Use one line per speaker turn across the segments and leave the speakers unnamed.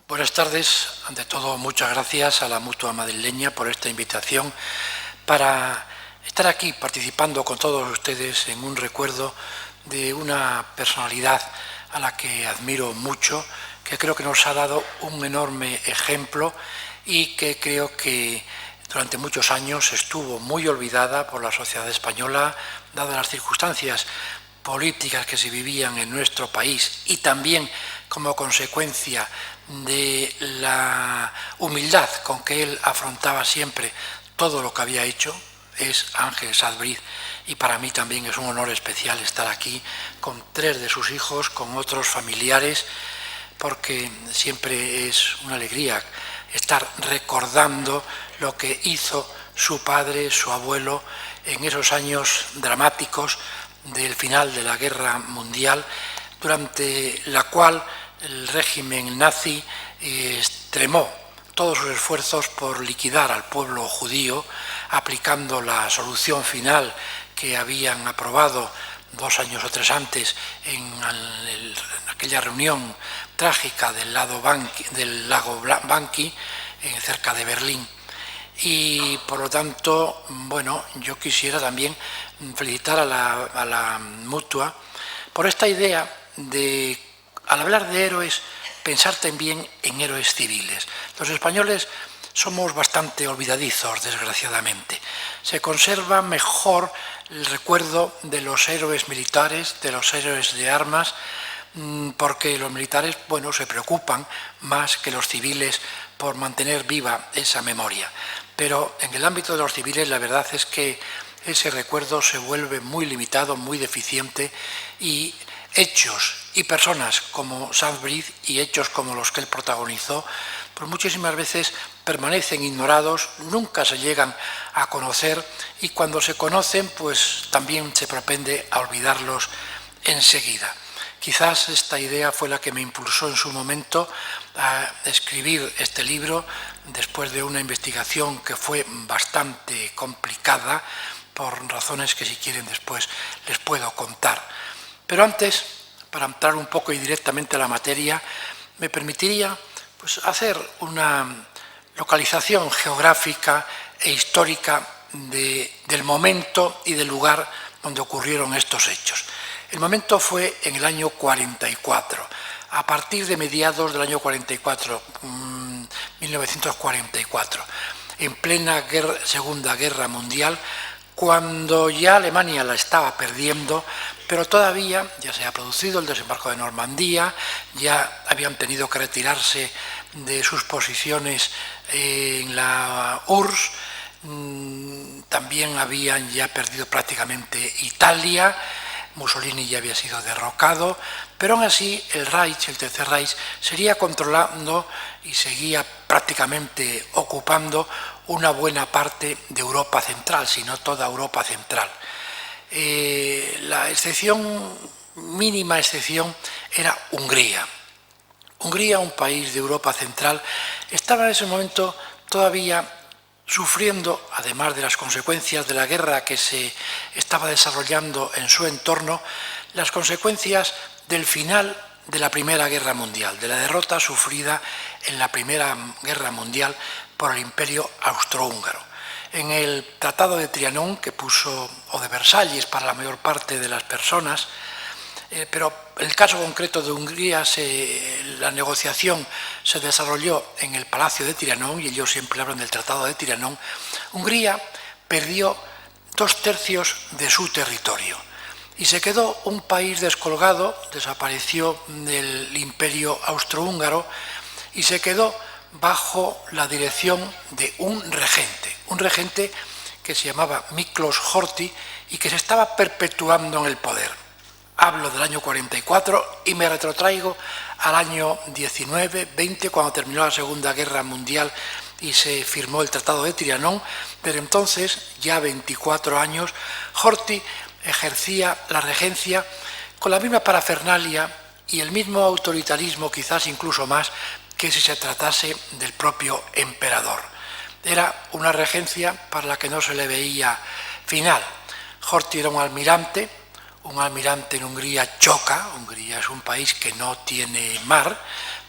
Buenas tardes. Ante todo, muchas gracias a la Mutua Madrileña por esta invitación para estar aquí participando con todos ustedes en un recuerdo de una personalidad a la que admiro mucho, que creo que nos ha dado un enorme ejemplo y que creo que durante muchos años estuvo muy olvidada por la sociedad española, dadas las circunstancias políticas que se vivían en nuestro país y también como consecuencia de la humildad con que él afrontaba siempre todo lo que había hecho. Es Ángel Saez-Briz, y para mí también es un honor especial estar aquí con 3 de sus hijos, con otros familiares, porque siempre es una alegría estar recordando lo que hizo su padre, su abuelo, en esos años dramáticos del final de la Guerra Mundial, durante la cual el régimen nazi extremó todos sus esfuerzos por liquidar al pueblo judío, aplicando la solución final que habían aprobado 2 años o 3 antes en aquella reunión trágica del lago Banqui, cerca de Berlín. Y por lo tanto, bueno, yo quisiera también felicitar a la Mutua por esta idea de, al hablar de héroes, pensar también en héroes civiles. Los españoles somos bastante olvidadizos, desgraciadamente. Se conserva mejor el recuerdo de los héroes militares, de los héroes de armas, porque los militares, bueno, se preocupan más que los civiles por mantener viva esa memoria. Pero en el ámbito de los civiles la verdad es que ese recuerdo se vuelve muy limitado, muy deficiente, y hechos y personas como Saez-Briz y hechos como los que él protagonizó, pues muchísimas veces permanecen ignorados, nunca se llegan a conocer, y cuando se conocen pues también se propende a olvidarlos enseguida. Quizás esta idea fue la que me impulsó en su momento a escribir este libro, después de una investigación que fue bastante complicada, por razones que si quieren después les puedo contar. Pero antes, para entrar un poco y directamente a la materia, me permitiría pues, hacer una localización geográfica e histórica del momento y del lugar donde ocurrieron estos hechos. El momento fue en el año 44, a partir de mediados del año 44, 1944, en plena Segunda Guerra Mundial, cuando ya Alemania la estaba perdiendo, pero todavía ya se ha producido el desembarco de Normandía, ya habían tenido que retirarse de sus posiciones en la URSS, también habían ya perdido prácticamente Italia, Mussolini ya había sido derrocado, pero aún así el Reich, el Tercer Reich, seguía controlando y seguía prácticamente ocupando una buena parte de Europa Central, si no toda Europa Central. La excepción, mínima excepción, era Hungría. Hungría, un país de Europa Central, estaba en ese momento todavía sufriendo, además de las consecuencias de la guerra que se estaba desarrollando en su entorno, las consecuencias del final de la Primera Guerra Mundial, de la derrota sufrida en la Primera Guerra Mundial por el Imperio Austrohúngaro. En el Tratado de Trianón, que puso, o de Versalles para la mayor parte de las personas, pero en el caso concreto de Hungría, la negociación se desarrolló en el Palacio de Trianón, y ellos siempre hablan del Tratado de Trianón. Hungría perdió 2/3 de su territorio y se quedó un país descolgado, desapareció del Imperio Austrohúngaro y se quedó bajo la dirección de un regente que se llamaba Miklos Horthy y que se estaba perpetuando en el poder. Hablo del año 44 y me retrotraigo al año 19-20, cuando terminó la Segunda Guerra Mundial y se firmó el Tratado de Trianón. Pero entonces, ya 24 años, Horthy ejercía la regencia con la misma parafernalia y el mismo autoritarismo, quizás incluso más, que si se tratase del propio emperador. Era una regencia para la que no se le veía final. Horthy era un almirante en Hungría choca. Hungría es un país que no tiene mar,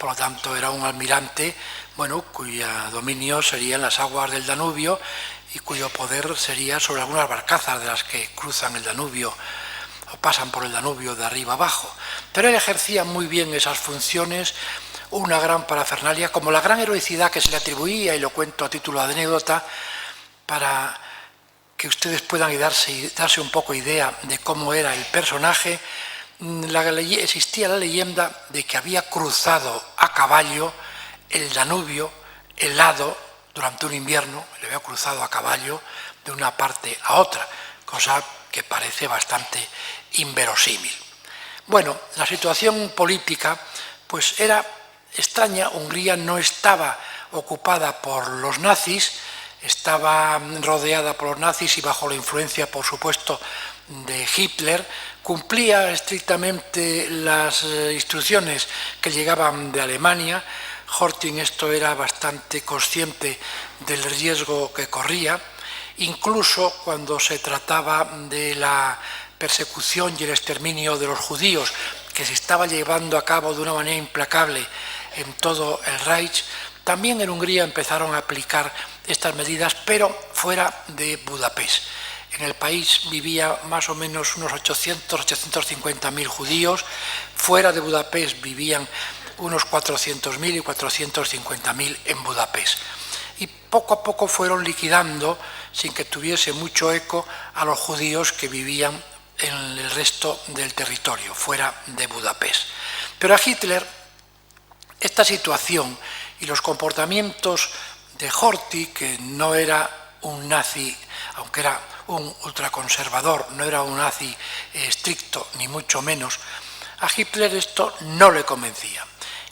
Por lo tanto, era un almirante, bueno, cuyo dominio serían las aguas del Danubio y cuyo poder sería sobre algunas barcazas de las que cruzan el Danubio o pasan por el Danubio de arriba abajo. Pero él ejercía muy bien esas funciones, una gran parafernalia, como la gran heroicidad que se le atribuía, y lo cuento a título de anécdota, para que ustedes puedan darse un poco idea de cómo era el personaje. Existía la leyenda de que había cruzado a caballo el Danubio helado durante un invierno, le había cruzado a caballo de una parte a otra, cosa que parece bastante inverosímil. Bueno, la situación política pues era extraña. Hungría no estaba ocupada por los nazis, estaba rodeada por los nazis y bajo la influencia, por supuesto, de Hitler. Cumplía estrictamente las instrucciones que llegaban de Alemania. Horthy en esto era bastante consciente del riesgo que corría. Incluso cuando se trataba de la persecución y el exterminio de los judíos, que se estaba llevando a cabo de una manera implacable en todo el Reich, también en Hungría empezaron a aplicar estas medidas, pero fuera de Budapest. En el país vivía más o menos unos 850.000 judíos, fuera de Budapest vivían unos 400.000 y 450.000 en Budapest. Y poco a poco fueron liquidando, sin que tuviese mucho eco, a los judíos que vivían en el resto del territorio, fuera de Budapest. Pero a Hitler esta situación y los comportamientos de Horthy, que no era un nazi, aunque era un ultraconservador, no era un nazi estricto, ni mucho menos, a Hitler esto no le convencía.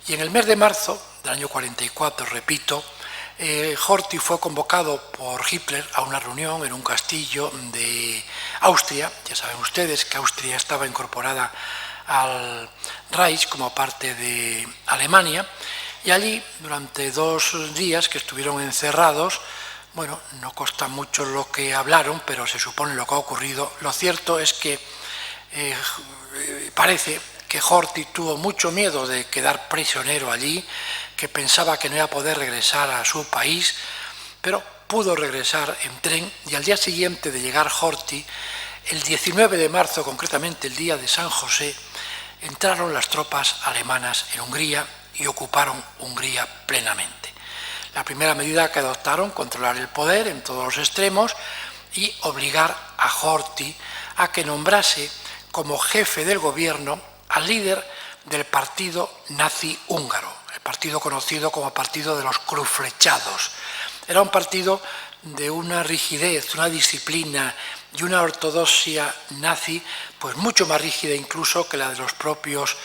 Y en el mes de marzo del año 44, repito, Horthy fue convocado por Hitler a una reunión en un castillo de Austria. Ya saben ustedes que Austria estaba incorporada al Reich como parte de Alemania, y allí durante 2 días que estuvieron encerrados, bueno, no consta mucho lo que hablaron, pero se supone lo que ha ocurrido. Lo cierto es que parece que Horthy tuvo mucho miedo de quedar prisionero allí, que pensaba que no iba a poder regresar a su país, pero pudo regresar en tren, y al día siguiente de llegar Horthy, el 19 de marzo, concretamente el día de San José, entraron las tropas alemanas en Hungría y ocuparon Hungría plenamente. La primera medida que adoptaron, controlar el poder en todos los extremos y obligar a Horthy a que nombrase como jefe del gobierno al líder del partido nazi húngaro, el partido conocido como Partido de los Cruzflechados. Era un partido de una rigidez, una disciplina y una ortodoxia nazi, pues mucho más rígida incluso que la de los propios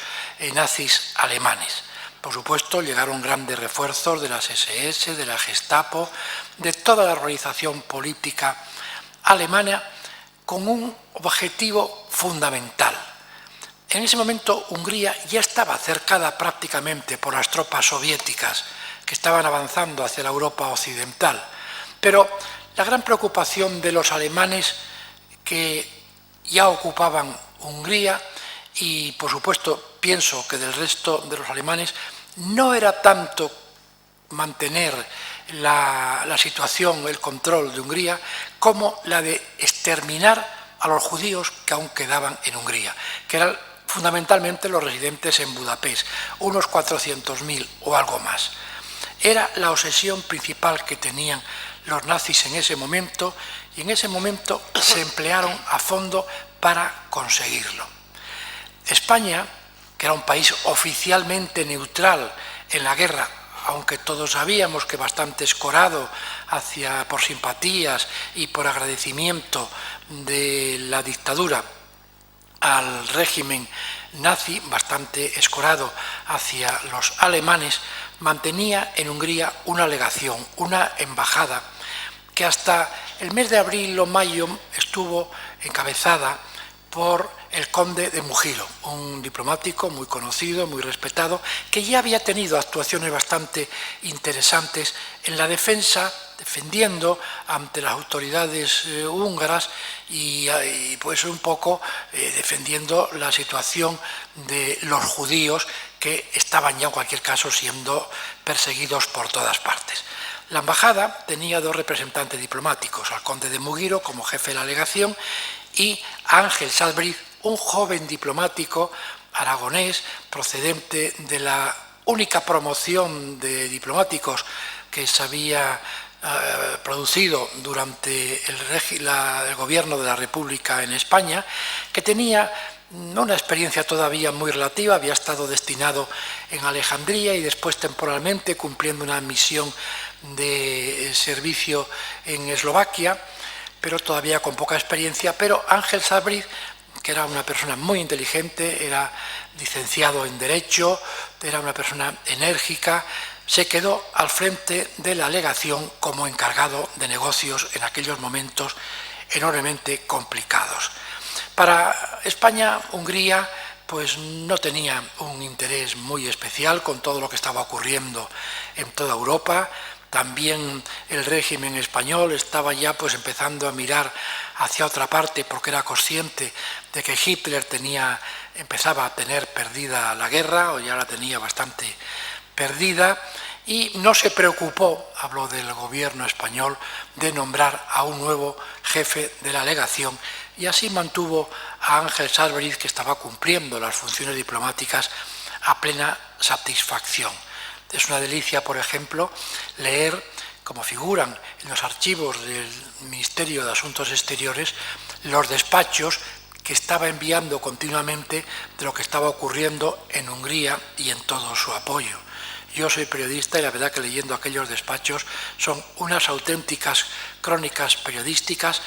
nazis alemanes. Por supuesto, llegaron grandes refuerzos de las SS, de la Gestapo, de toda la organización política alemana, con un objetivo fundamental. En ese momento Hungría ya estaba cercada prácticamente por las tropas soviéticas que estaban avanzando hacia la Europa occidental, pero la gran preocupación de los alemanes, que ya ocupaban Hungría, y por supuesto pienso que del resto de los alemanes, no era tanto mantener la situación, el control de Hungría, como la de exterminar a los judíos que aún quedaban en Hungría, que eran fundamentalmente los residentes en Budapest, unos 400.000 o algo más. Era la obsesión principal que tenían los nazis en ese momento, y en ese momento se emplearon a fondo para conseguirlo. España, que era un país oficialmente neutral en la guerra, aunque todos sabíamos que bastante escorado por simpatías y por agradecimiento de la dictadura al régimen nazi, bastante escorado hacia los alemanes, mantenía en Hungría una legación, una embajada, que hasta el mes de abril o mayo estuvo encabezada por el conde de Mujiro, un diplomático muy conocido, muy respetado, que ya había tenido actuaciones bastante interesantes en la defendiendo ante las autoridades húngaras y pues un poco defendiendo la situación de los judíos que estaban ya en cualquier caso siendo perseguidos por todas partes. La embajada tenía dos representantes diplomáticos, al conde de Mugiro como jefe de la legación y a Ángel Salbriz, un joven diplomático aragonés procedente de la única promoción de diplomáticos que se había producido durante el gobierno de la República en España, que tenía una experiencia todavía muy relativa, había estado destinado en Alejandría y después temporalmente cumpliendo una misión de servicio en Eslovaquia, pero todavía con poca experiencia. Pero Ángel Salbriz, que era una persona muy inteligente, era licenciado en Derecho, era una persona enérgica, se quedó al frente de la legación como encargado de negocios en aquellos momentos enormemente complicados. Para España, Hungría pues no tenía un interés muy especial con todo lo que estaba ocurriendo en toda Europa. También el régimen español estaba ya pues empezando a mirar hacia otra parte porque era consciente de que Hitler empezaba a tener perdida la guerra, o ya la tenía bastante perdida, y no se preocupó, habló del gobierno español, de nombrar a un nuevo jefe de la legación, y así mantuvo a Ángel Salbriz, que estaba cumpliendo las funciones diplomáticas a plena satisfacción. Es una delicia, por ejemplo, leer, como figuran en los archivos del Ministerio de Asuntos Exteriores, los despachos que estaba enviando continuamente de lo que estaba ocurriendo en Hungría y en todo su apoyo. Yo soy periodista y la verdad que leyendo aquellos despachos son unas auténticas crónicas periodísticas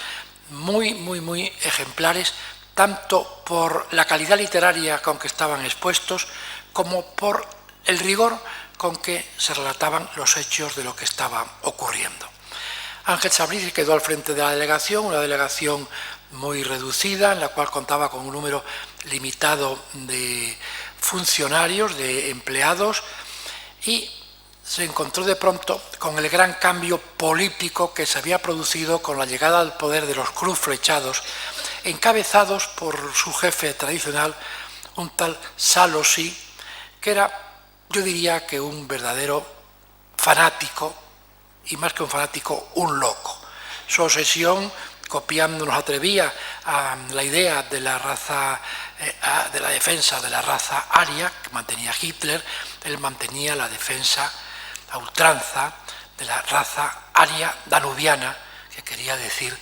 muy ejemplares, tanto por la calidad literaria con que estaban expuestos como por el rigor con que se relataban los hechos de lo que estaba ocurriendo. Ángel Salbriz quedó al frente de la delegación, una delegación muy reducida, en la cual contaba con un número limitado de funcionarios, de empleados, y se encontró de pronto con el gran cambio político que se había producido con la llegada al poder de los Cruz Flechados, encabezados por su jefe tradicional, un tal Szalosy, que era, yo diría que un verdadero fanático, y más que un fanático, un loco. Su obsesión, copiando, nos atrevía a la idea de la raza, de la defensa de la raza aria que mantenía Hitler, él mantenía la defensa a ultranza de la raza aria danubiana, que quería decir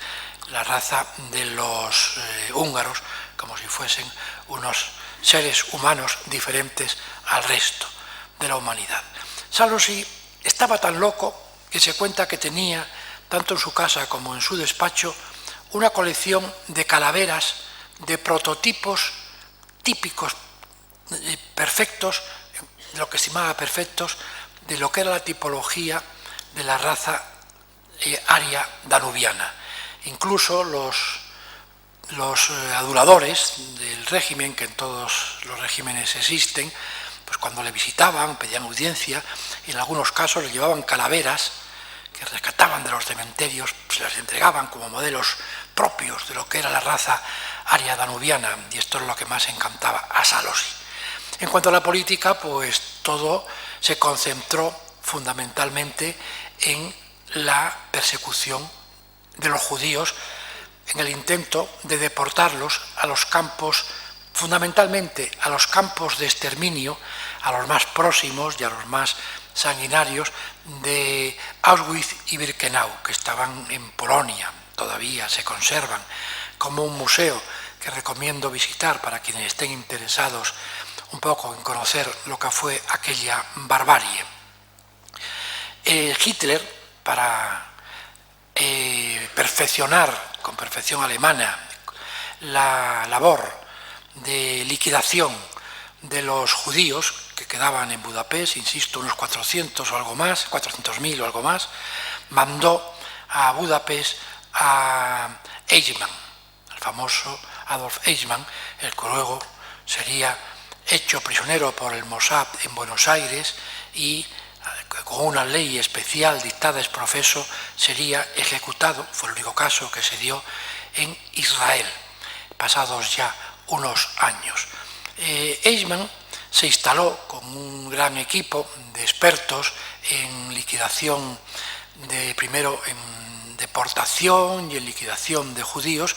la raza de los húngaros, como si fuesen unos seres humanos diferentes al resto de la humanidad. Szalosy estaba tan loco que se cuenta que tenía, tanto en su casa como en su despacho, una colección de calaveras, de prototipos típicos, perfectos, lo que estimaba perfectos, de lo que era la tipología de la raza aria danubiana. Incluso los aduladores del régimen, que en todos los regímenes existen, pues cuando le visitaban, pedían audiencia, y en algunos casos les llevaban calaveras que rescataban de los cementerios, se las entregaban como modelos propios de lo que era la raza aria danubiana, y esto es lo que más encantaba a Szalosy. En cuanto a la política, pues todo se concentró fundamentalmente en la persecución de los judíos, en el intento de deportarlos a los campos, fundamentalmente a los campos de exterminio, a los más próximos y a los más sanguinarios de Auschwitz y Birkenau, que estaban en Polonia, todavía se conservan como un museo que recomiendo visitar para quienes estén interesados un poco en conocer lo que fue aquella barbarie. Hitler, para perfeccionar con perfección alemana la labor de liquidación de los judíos que quedaban en Budapest, insisto, unos 400 o algo más, 400.000 o algo más, mandó a Budapest a Eichmann, el famoso Adolf Eichmann, el que luego sería hecho prisionero por el Mossad en Buenos Aires y con una ley especial dictada ex professo sería ejecutado. Fue el único caso que se dio en Israel, pasados ya unos años. Eichmann se instaló con un gran equipo de expertos en liquidación primero en deportación y en liquidación de judíos.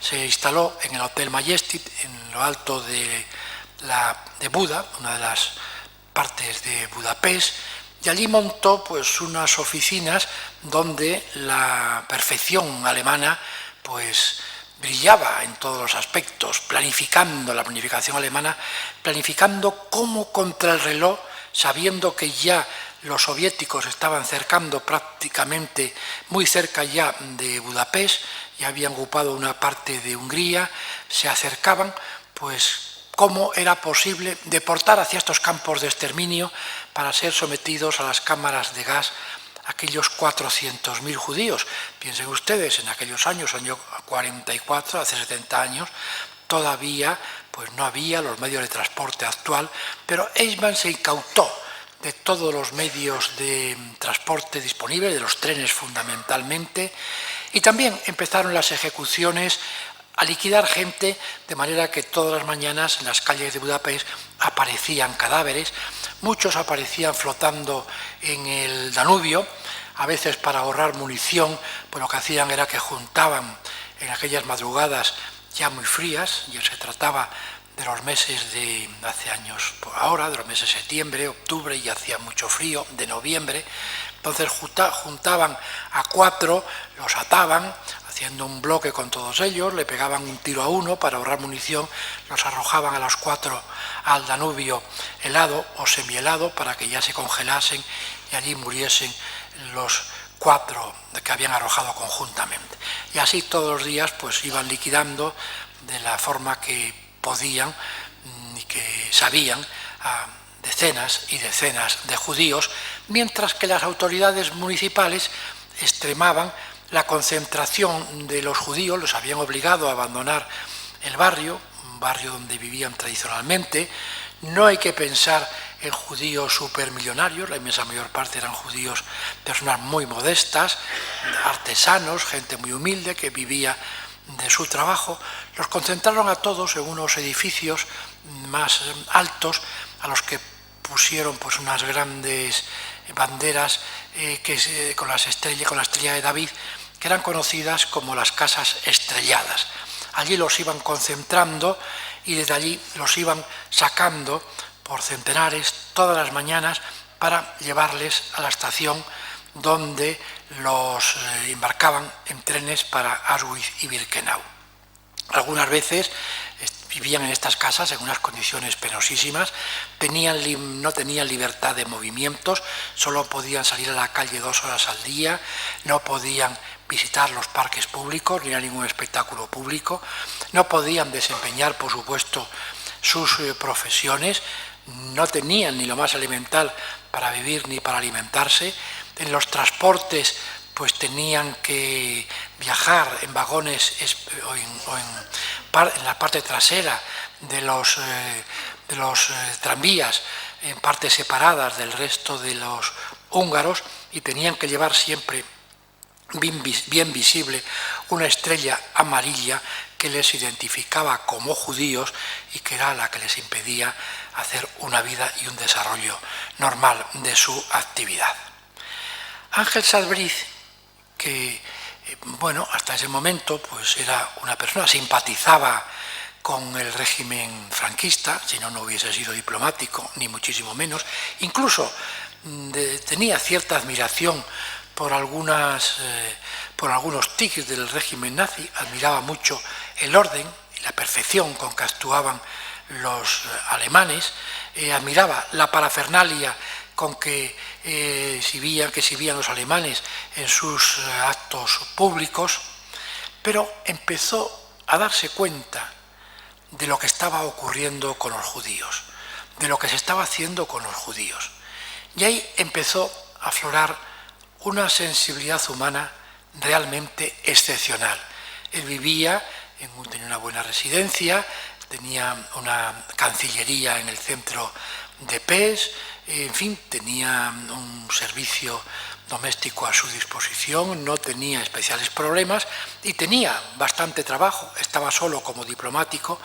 Se instaló en el Hotel Majestic, en lo alto de Buda, una de las partes de Budapest, y allí montó pues unas oficinas donde la perfección alemana pues brillaba en todos los aspectos, planificando la planificación alemana, planificando cómo contra el reloj, sabiendo que ya los soviéticos estaban cercando prácticamente muy cerca ya de Budapest, ya habían ocupado una parte de Hungría, se acercaban, pues cómo era posible deportar hacia estos campos de exterminio para ser sometidos a las cámaras de gas aquellos 400.000 judíos. Piensen ustedes, en aquellos años, año 44, hace 70 años, todavía pues no había los medios de transporte actual, pero Eichmann se incautó de todos los medios de transporte disponibles, de los trenes fundamentalmente, y también empezaron las ejecuciones a liquidar gente, de manera que todas las mañanas en las calles de Budapest aparecían cadáveres, muchos aparecían flotando en el Danubio, a veces para ahorrar munición, pues lo que hacían era que juntaban en aquellas madrugadas ya muy frías, y se trataba de los meses de hace años por ahora, de los meses de septiembre, octubre, y hacía mucho frío, de noviembre. Entonces juntaban a 4, los ataban, haciendo un bloque con todos ellos, le pegaban un tiro a uno para ahorrar munición, los arrojaban a los 4 al Danubio helado o semihelado para que ya se congelasen y allí muriesen los 4 que habían arrojado conjuntamente. Y así todos los días pues iban liquidando de la forma que podían y que sabían a decenas y decenas de judíos, mientras que las autoridades municipales extremaban la concentración de los judíos, los habían obligado a abandonar el barrio, un barrio donde vivían tradicionalmente. No hay que pensar en judíos supermillonarios, la inmensa mayor parte eran judíos, personas muy modestas, artesanos, gente muy humilde que vivía de su trabajo. Los concentraron a todos en unos edificios más altos, a los que pusieron pues unas grandes banderas con la estrella de David, que eran conocidas como las casas estrelladas. Allí los iban concentrando y desde allí los iban sacando por centenares todas las mañanas para llevarles a la estación donde los embarcaban en trenes para Auschwitz y Birkenau. Algunas veces vivían en estas casas en unas condiciones penosísimas, no tenían libertad de movimientos, solo podían salir a la calle 2 horas al día, no podían visitar los parques públicos ni a ningún espectáculo público, no podían desempeñar, por supuesto, sus profesiones, no tenían ni lo más elemental para vivir ni para alimentarse. En los transportes pues tenían que viajar en vagones o en la parte trasera de los tranvías, en partes separadas del resto de los húngaros, y tenían que llevar siempre bien visible una estrella amarilla que les identificaba como judíos y que era la que les impedía hacer una vida y un desarrollo normal de su actividad. Ángel Sackville, que hasta ese momento pues era una persona, simpatizaba con el régimen franquista, si no, no hubiese sido diplomático, ni muchísimo menos, incluso tenía cierta admiración por algunos tics del régimen nazi, admiraba mucho el orden y la perfección con que actuaban los alemanes, admiraba la parafernalia con que exhibían los alemanes en sus actos públicos, pero empezó a darse cuenta de lo que estaba ocurriendo con los judíos, de lo que se estaba haciendo con los judíos. Y ahí empezó a aflorar una sensibilidad humana realmente excepcional. Él tenía una buena residencia, tenía una cancillería en el centro de Pest, en fin, tenía un servicio doméstico a su disposición, no tenía especiales problemas y tenía bastante trabajo, estaba solo como diplomático,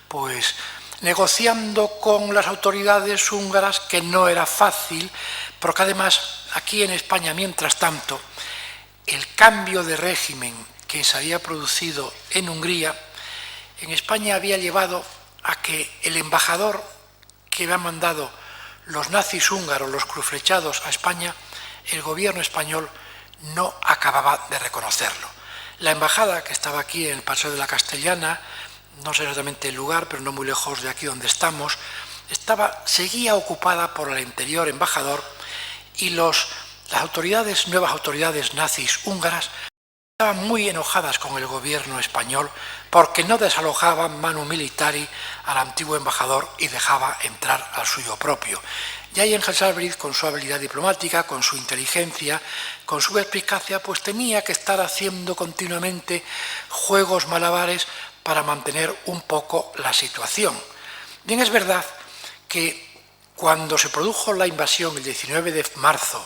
pues negociando con las autoridades húngaras, que no era fácil, porque además aquí en España, mientras tanto, el cambio de régimen que se había producido en Hungría, en España había llevado a que el embajador que había mandado los nazis húngaros, los cruzflechados a España, el gobierno español no acababa de reconocerlo. La embajada, que estaba aquí en el Paseo de la Castellana, no sé exactamente el lugar, pero no muy lejos de aquí donde estamos, seguía ocupada por el anterior embajador, y las nuevas autoridades nazis húngaras estaban muy enojadas con el gobierno español porque no desalojaban manu militari al antiguo embajador y dejaba entrar al suyo propio. Y ahí Engels Albrecht, con su habilidad diplomática, con su inteligencia, con su perspicacia, pues tenía que estar haciendo continuamente juegos malabares para mantener un poco la situación. Bien, es verdad que cuando se produjo la invasión el 19 de marzo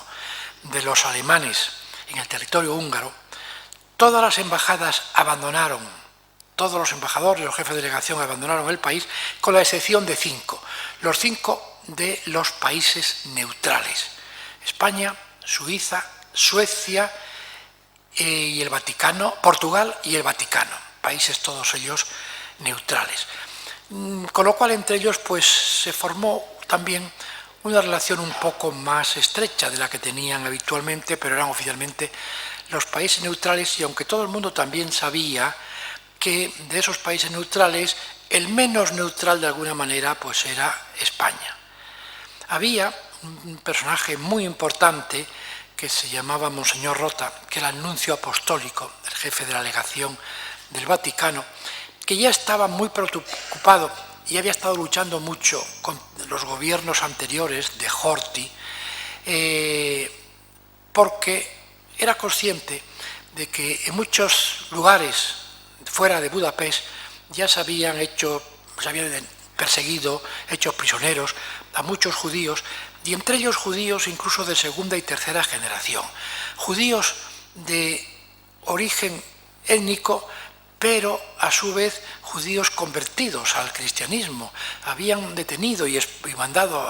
de los alemanes en el territorio húngaro, todas las embajadas abandonaron, todos los embajadores, los jefes de delegación abandonaron el país, con la excepción de 5, los 5 de los países neutrales: España, Suiza, Suecia y el Vaticano, Portugal y el Vaticano, países todos ellos neutrales. Con lo cual entre ellos pues se formó también una relación un poco más estrecha de la que tenían habitualmente, pero eran oficialmente los países neutrales, y aunque todo el mundo también sabía que de esos países neutrales el menos neutral de alguna manera pues era España. Había un personaje muy importante que se llamaba Monseñor Rota, que era el nuncio apostólico, el jefe de la legación del Vaticano, que ya estaba muy preocupado y había estado luchando mucho con los gobiernos anteriores de Horthy, porque era consciente de que en muchos lugares fuera de Budapest ya se habían perseguido, hecho prisioneros a muchos judíos, y entre ellos judíos incluso de segunda y tercera generación, judíos de origen étnico, pero a su vez judíos convertidos al cristianismo. Habían detenido y mandado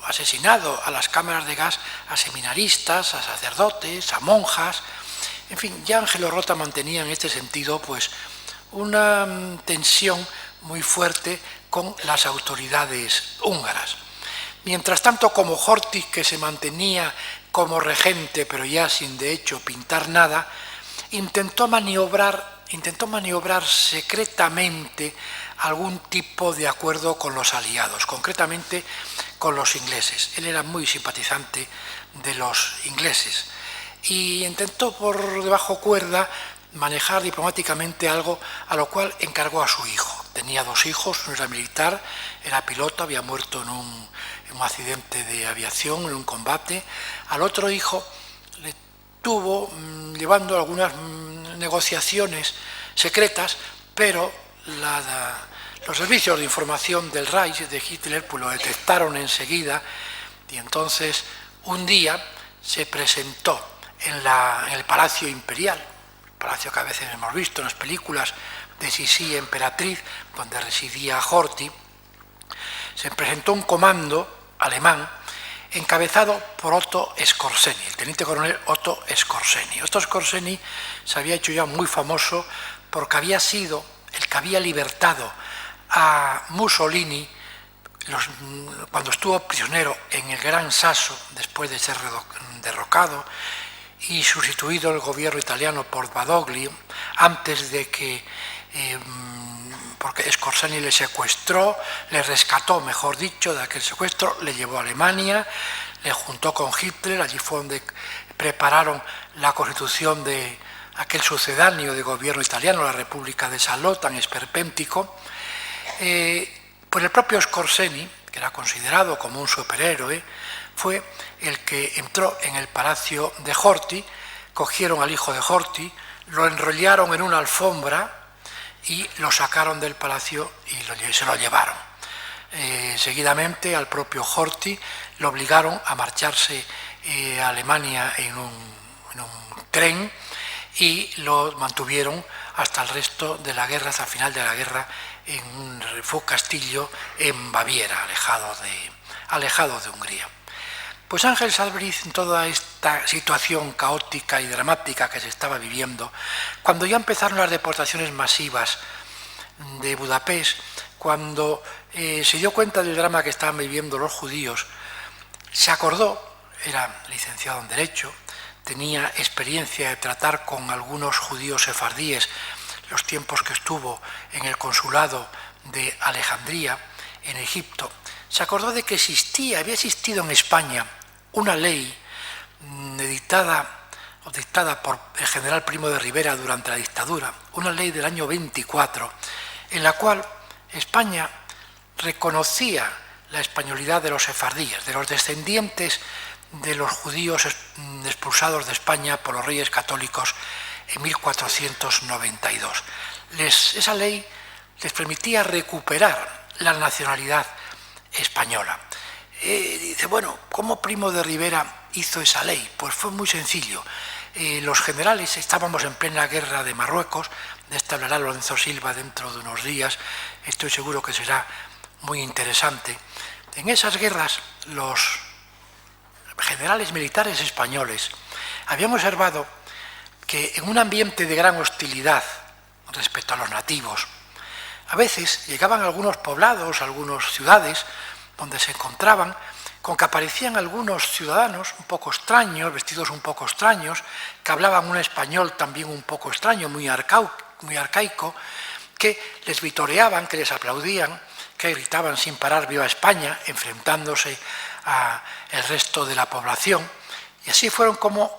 asesinado a las cámaras de gas a seminaristas, a sacerdotes, a monjas. En fin, ya Angelo Rota mantenía en este sentido pues una tensión muy fuerte con las autoridades húngaras. Mientras tanto, como Horthy, que se mantenía como regente, pero ya sin de hecho pintar nada, intentó maniobrar secretamente algún tipo de acuerdo con los aliados, concretamente con los ingleses. Él era muy simpatizante de los ingleses y intentó por debajo cuerda manejar diplomáticamente algo, a lo cual encargó a su hijo. Tenía 2 hijos, uno era militar, era piloto, había muerto en un accidente de aviación, en un combate. Al otro hijo le tuvo llevando algunas negociaciones secretas, pero los servicios de información del Reich, de Hitler, pues lo detectaron enseguida, y entonces un día se presentó en el Palacio Imperial, palacio que a veces hemos visto en las películas de Sisi Emperatriz, donde residía Horthy. Se presentó un comando alemán encabezado por Otto Skorzeny, el teniente coronel Otto Skorzeny. Otto Skorzeny se había hecho ya muy famoso porque había sido el que había libertado a Mussolini cuando estuvo prisionero en el Gran Sasso, después de ser derrocado y sustituido el gobierno italiano por Badoglio, antes de que, porque Skorzeny le secuestró, le rescató, mejor dicho, de aquel secuestro, le llevó a Alemania, le juntó con Hitler, allí fue donde prepararon la constitución de aquel sucedáneo de gobierno italiano, la República de Salò, tan esperpéntico. Pues el propio Skorzeny, que era considerado como un superhéroe, fue el que entró en el palacio de Horthy, cogieron al hijo de Horthy, lo enrollaron en una alfombra y lo sacaron del palacio y se lo llevaron. Seguidamente al propio Horthy lo obligaron a marcharse a Alemania en un tren y lo mantuvieron hasta el resto de la guerra, hasta el final de la guerra en un castillo en Baviera, alejado de Hungría. Pues Ángel Sálvoriz, en toda esta situación caótica y dramática que se estaba viviendo, cuando ya empezaron las deportaciones masivas de Budapest, cuando se dio cuenta del drama que estaban viviendo los judíos, se acordó, era licenciado en Derecho, tenía experiencia de tratar con algunos judíos sefardíes los tiempos que estuvo en el consulado de Alejandría, en Egipto, se acordó de que había existido en España una ley dictada por el general Primo de Rivera durante la dictadura, una ley del año 24, en la cual España reconocía la españolidad de los sefardíes, de los descendientes de los judíos expulsados de España por los reyes católicos en 1492. Esa ley les permitía recuperar la nacionalidad española. Dice, bueno, ¿cómo Primo de Rivera hizo esa ley? Pues fue muy sencillo. Los generales, estábamos en plena guerra de Marruecos, de esta hablará Lorenzo Silva dentro de unos días, estoy seguro que será muy interesante. En esas guerras, los generales militares españoles habían observado que en un ambiente de gran hostilidad respecto a los nativos, a veces llegaban algunos poblados, algunas ciudades, donde se encontraban con que aparecían algunos ciudadanos un poco extraños, vestidos un poco extraños, que hablaban un español también un poco extraño, muy arcaico, que les vitoreaban, que les aplaudían, que gritaban sin parar «Viva España», enfrentándose al resto de la población. Y así fueron como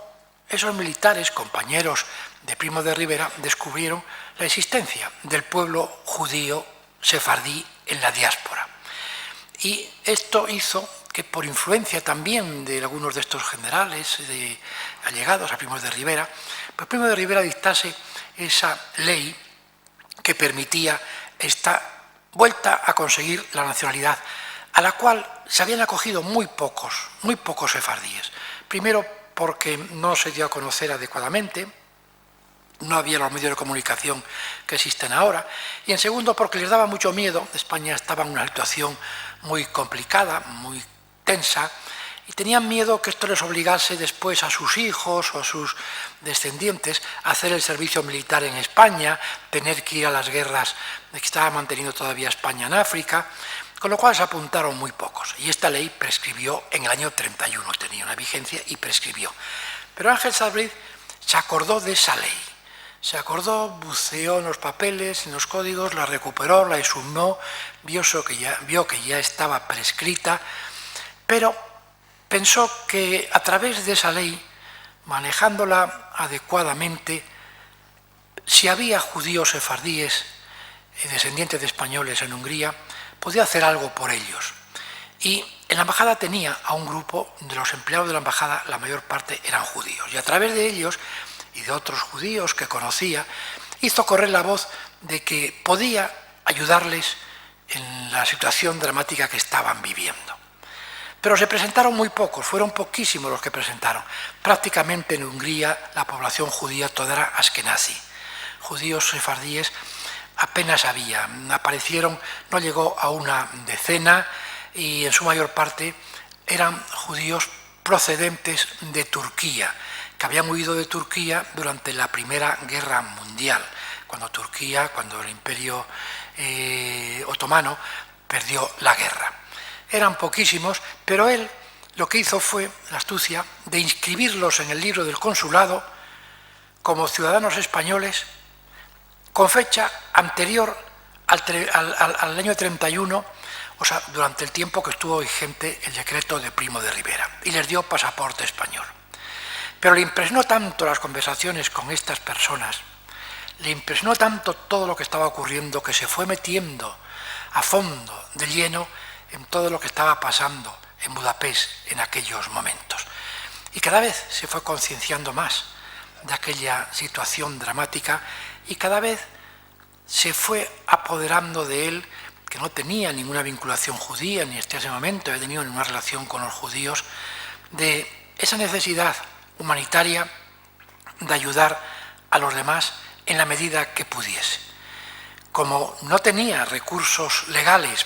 esos militares, compañeros de Primo de Rivera, descubrieron la existencia del pueblo judío sefardí en la diáspora. Y esto hizo que, por influencia también de algunos de estos generales allegados a Primo de Rivera, pues Primo de Rivera dictase esa ley que permitía esta vuelta a conseguir la nacionalidad, a la cual se habían acogido muy pocos sefardíes. Primero, porque no se dio a conocer adecuadamente, no había los medios de comunicación que existen ahora, y en segundo, porque les daba mucho miedo. España estaba en una situación muy complicada, muy tensa, y tenían miedo que esto les obligase después a sus hijos o a sus descendientes a hacer el servicio militar en España, tener que ir a las guerras que estaba manteniendo todavía España en África, con lo cual se apuntaron muy pocos. Y esta ley prescribió en el año 31, tenía una vigencia y prescribió. Pero Ángel Sálvoriz se acordó de esa ley. Se acordó, buceó en los papeles, en los códigos, la recuperó, la exhumó, vio que ya estaba prescrita, pero pensó que a través de esa ley, manejándola adecuadamente, si había judíos sefardíes, descendientes de españoles en Hungría, podía hacer algo por ellos. Y en la embajada tenía a un grupo de los empleados de la embajada, la mayor parte eran judíos, y a través de ellos y de otros judíos que conocía, hizo correr la voz de que podía ayudarles en la situación dramática que estaban viviendo. Pero se presentaron muy pocos, fueron poquísimos los que presentaron. Prácticamente en Hungría la población judía toda era askenazi. Judíos sefardíes apenas había, aparecieron, no llegó a una decena, y en su mayor parte eran judíos procedentes de Turquía, que habían huido de Turquía durante la Primera Guerra Mundial, cuando el Imperio Otomano perdió la guerra. Eran poquísimos, pero él lo que hizo fue la astucia de inscribirlos en el libro del consulado como ciudadanos españoles con fecha anterior al año 31, o sea, durante el tiempo que estuvo vigente el decreto de Primo de Rivera, y les dio pasaporte español. Pero le impresionó tanto las conversaciones con estas personas, le impresionó tanto todo lo que estaba ocurriendo, que se fue metiendo a fondo, de lleno, en todo lo que estaba pasando en Budapest en aquellos momentos. Y cada vez se fue concienciando más de aquella situación dramática, y cada vez se fue apoderando de él, que no tenía ninguna vinculación judía, ni hasta ese momento había tenido ninguna relación con los judíos, de esa necesidad humanitaria de ayudar a los demás en la medida que pudiese. como no tenía recursos legales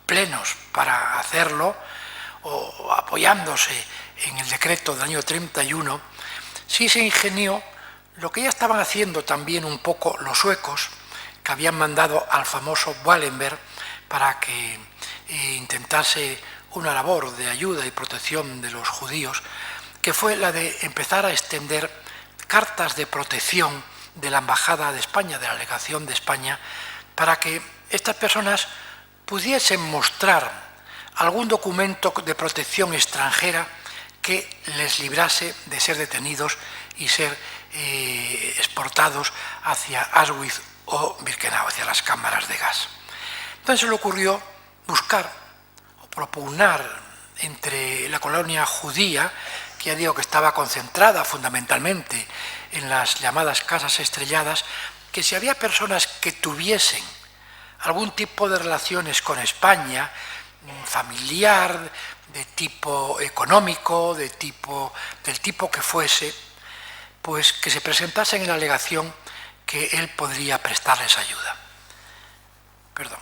plenos para hacerlo, o apoyándose en el decreto del año 31, sí se ingenió lo que ya estaban haciendo también un poco los suecos, que habían mandado al famoso Wallenberg para que intentase una labor de ayuda y protección de los judíos, que fue la de empezar a extender cartas de protección de la Embajada de España, de la Legación de España, para que estas personas pudiesen mostrar algún documento de protección extranjera que les librase de ser detenidos y ser exportados hacia Auschwitz o Birkenau, hacia las cámaras de gas. Entonces se le ocurrió buscar o propugnar entre la colonia judía, que ya digo que estaba concentrada fundamentalmente en las llamadas casas estrelladas, que si había personas que tuviesen algún tipo de relaciones con España, familiar, de tipo económico, del tipo que fuese, pues que se presentasen en la alegación que él podría prestarles ayuda. Perdón.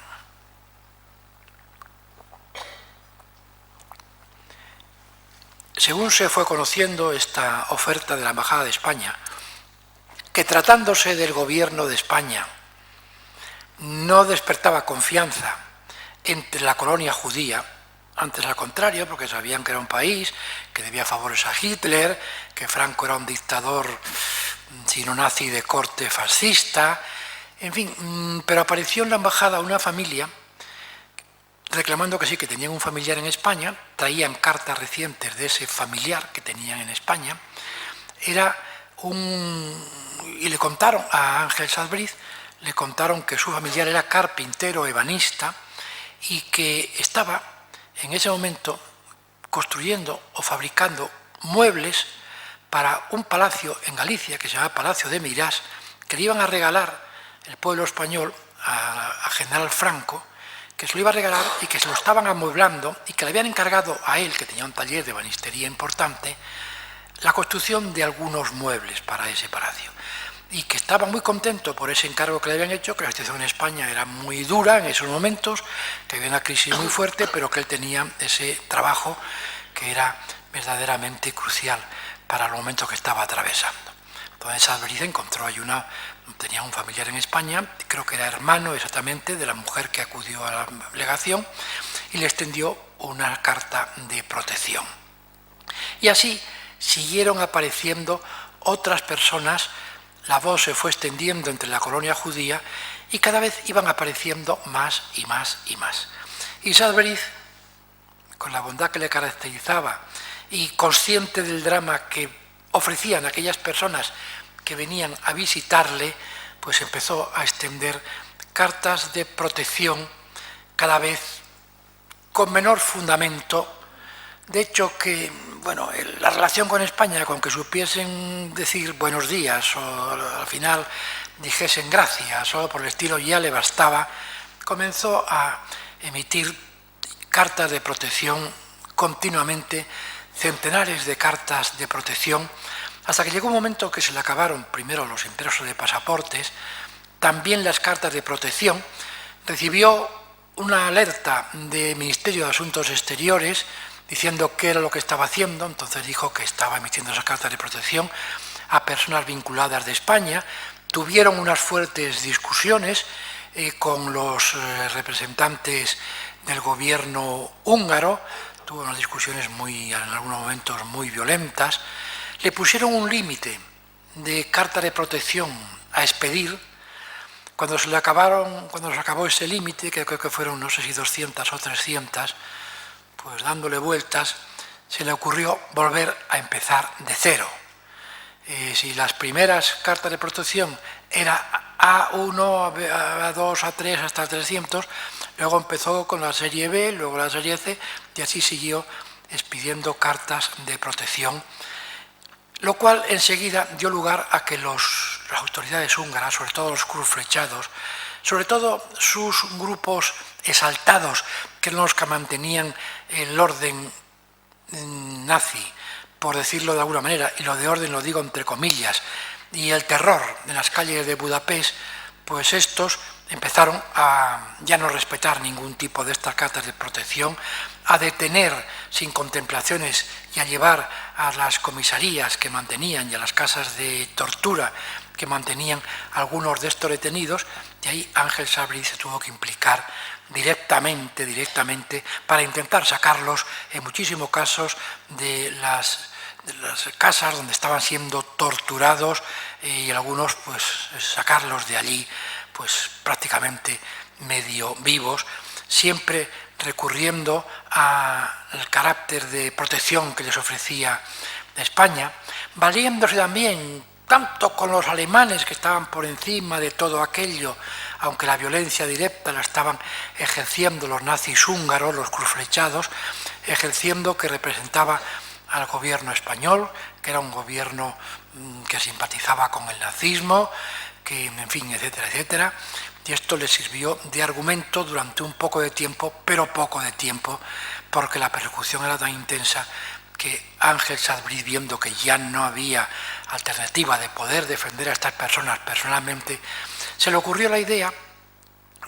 Según se fue conociendo esta oferta de la Embajada de España, que tratándose del gobierno de España no despertaba confianza entre la colonia judía, antes al contrario, porque sabían que era un país que debía favores a Hitler, que Franco era un dictador sino nazi de corte fascista, en fin, pero apareció en la embajada una familia reclamando que sí, que tenían un familiar en España, traían cartas recientes de ese familiar que tenían en España, y le contaron a Ángel Salbriz, le contaron que su familiar era carpintero, ebanista, y que estaba en ese momento construyendo o fabricando muebles para un palacio en Galicia que se llama Palacio de Meirás, que le iban a regalar el pueblo español a General Franco, que se lo iba a regalar y que se lo estaban amueblando y que le habían encargado a él, que tenía un taller de ebanistería importante, la construcción de algunos muebles para ese palacio. Y que estaba muy contento por ese encargo que le habían hecho, que la situación en España era muy dura en esos momentos, que había una crisis muy fuerte, pero que él tenía ese trabajo que era verdaderamente crucial para el momento que estaba atravesando. Entonces Salbriz encontró ahí tenía un familiar en España, creo que era hermano exactamente de la mujer que acudió a la legación, y le extendió una carta de protección. Y así siguieron apareciendo otras personas. La voz se fue extendiendo entre la colonia judía y cada vez iban apareciendo más y más y más. Y Salbriz, con la bondad que le caracterizaba y consciente del drama que ofrecían aquellas personas que venían a visitarle, pues empezó a extender cartas de protección cada vez con menor fundamento. De hecho, que la relación con España, con que supiesen decir buenos días o al final dijesen gracias o por el estilo ya le bastaba, comenzó a emitir cartas de protección continuamente, centenares de cartas de protección, hasta que llegó un momento que se le acabaron primero los impresos de pasaportes, también las cartas de protección. Recibió una alerta del Ministerio de Asuntos Exteriores diciendo qué era lo que estaba haciendo, entonces dijo que estaba emitiendo esas cartas de protección a personas vinculadas de España. Tuvieron unas fuertes discusiones con los representantes del gobierno húngaro, tuvo unas discusiones en algunos momentos muy violentas. Le pusieron un límite de carta de protección a expedir. Cuando se acabó ese límite, que creo que fueron no sé si 200 o 300, pues dándole vueltas, se le ocurrió volver a empezar de cero. Si las primeras cartas de protección era A1, A2, A3, hasta 300, luego empezó con la serie B, luego la serie C, y así siguió expidiendo cartas de protección, lo cual enseguida dio lugar a que las autoridades húngaras, sobre todo los cruzflechados, sobre todo sus grupos exaltados, que eran los que mantenían el orden nazi, por decirlo de alguna manera, y lo de orden lo digo entre comillas, y el terror en las calles de Budapest, pues estos empezaron a ya no respetar ningún tipo de estas cartas de protección, a detener sin contemplaciones y a llevar a las comisarías que mantenían y a las casas de tortura que mantenían algunos de estos detenidos, y ahí Ángel Sabriz se tuvo que implicar directamente, para intentar sacarlos, en muchísimos casos, de las casas donde estaban siendo torturados, y algunos pues sacarlos de allí pues prácticamente medio vivos, siempre recurriendo al carácter de protección que les ofrecía España, valiéndose también tanto con los alemanes, que estaban por encima de todo aquello, aunque la violencia directa la estaban ejerciendo los nazis húngaros, los cruzflechados, ejerciendo, que representaba al gobierno español, que era un gobierno que simpatizaba con el nazismo, que, en fin, etcétera, etcétera. Y esto le sirvió de argumento durante un poco de tiempo, pero poco de tiempo, porque la persecución era tan intensa que Ángel Sabriz, viendo que ya no había alternativa de poder defender a estas personas personalmente, se le ocurrió la idea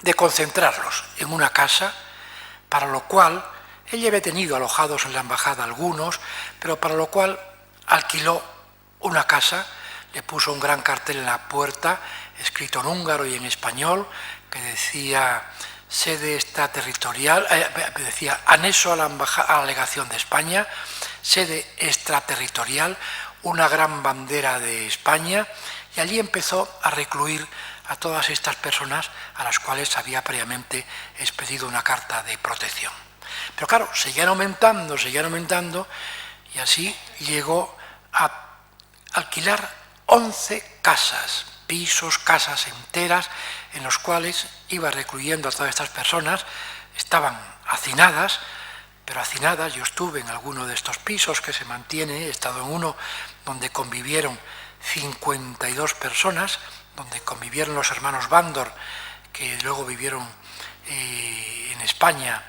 de concentrarlos en una casa, para lo cual él ya había tenido alojados en la embajada algunos, pero para lo cual alquiló una casa, le puso un gran cartel en la puerta, escrito en húngaro y en español, que decía sede extraterritorial, decía anexo a a la delegación de España, sede extraterritorial, una gran bandera de España, y allí empezó a recluir a todas estas personas a las cuales había previamente expedido una carta de protección. Pero claro, seguían aumentando, y así llegó a alquilar 11 casas, pisos, casas enteras, en los cuales iba recluyendo a todas estas personas. Estaban hacinadas, pero hacinadas, yo estuve en alguno de estos pisos que se mantiene, he estado en uno donde convivieron 52 personas, donde convivieron los hermanos Bándor, que luego vivieron en España,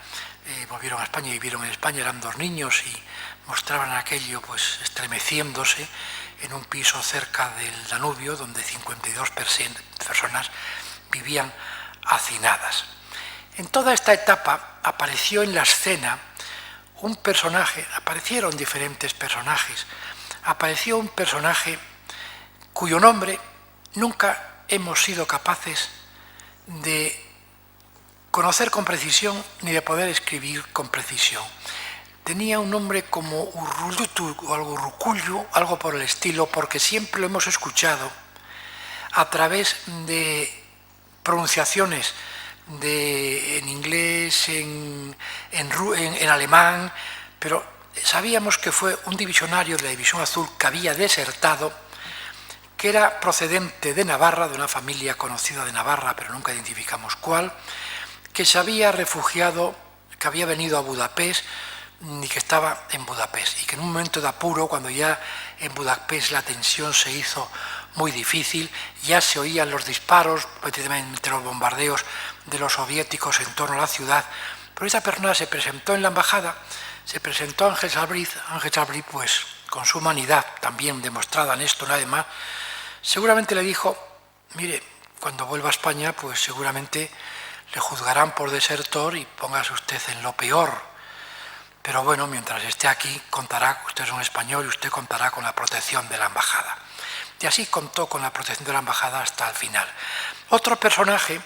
volvieron a España y vivieron en España, eran 2 niños y mostraban aquello pues estremeciéndose en un piso cerca del Danubio, donde 52 personas vivían hacinadas. En toda esta etapa apareció en la escena un personaje, aparecieron diferentes personajes, apareció un personaje cuyo nombre nunca hemos sido capaces de conocer con precisión ni de poder escribir con precisión. Tenía un nombre como Urrulutu o algo Rucullu, algo por el estilo, porque siempre lo hemos escuchado a través de pronunciaciones en inglés, en alemán, pero sabíamos que fue un divisionario de la División Azul que había desertado, que era procedente de Navarra, de una familia conocida de Navarra, pero nunca identificamos cuál, que se había refugiado, que había venido a Budapest y que estaba en Budapest, y que en un momento de apuro, cuando ya en Budapest la tensión se hizo muy difícil, ya se oían los disparos, entre los bombardeos de los soviéticos en torno a la ciudad, pero esa persona se presentó en la embajada, se presentó a Ángel Sabriz, pues con su humanidad también demostrada en esto, nada más, seguramente le dijo, mire, cuando vuelva a España, pues seguramente le juzgarán por desertor y póngase usted en lo peor. Pero bueno, mientras esté aquí, contará, usted es un español y usted contará con la protección de la embajada. Y así contó con la protección de la embajada hasta el final. Otro personaje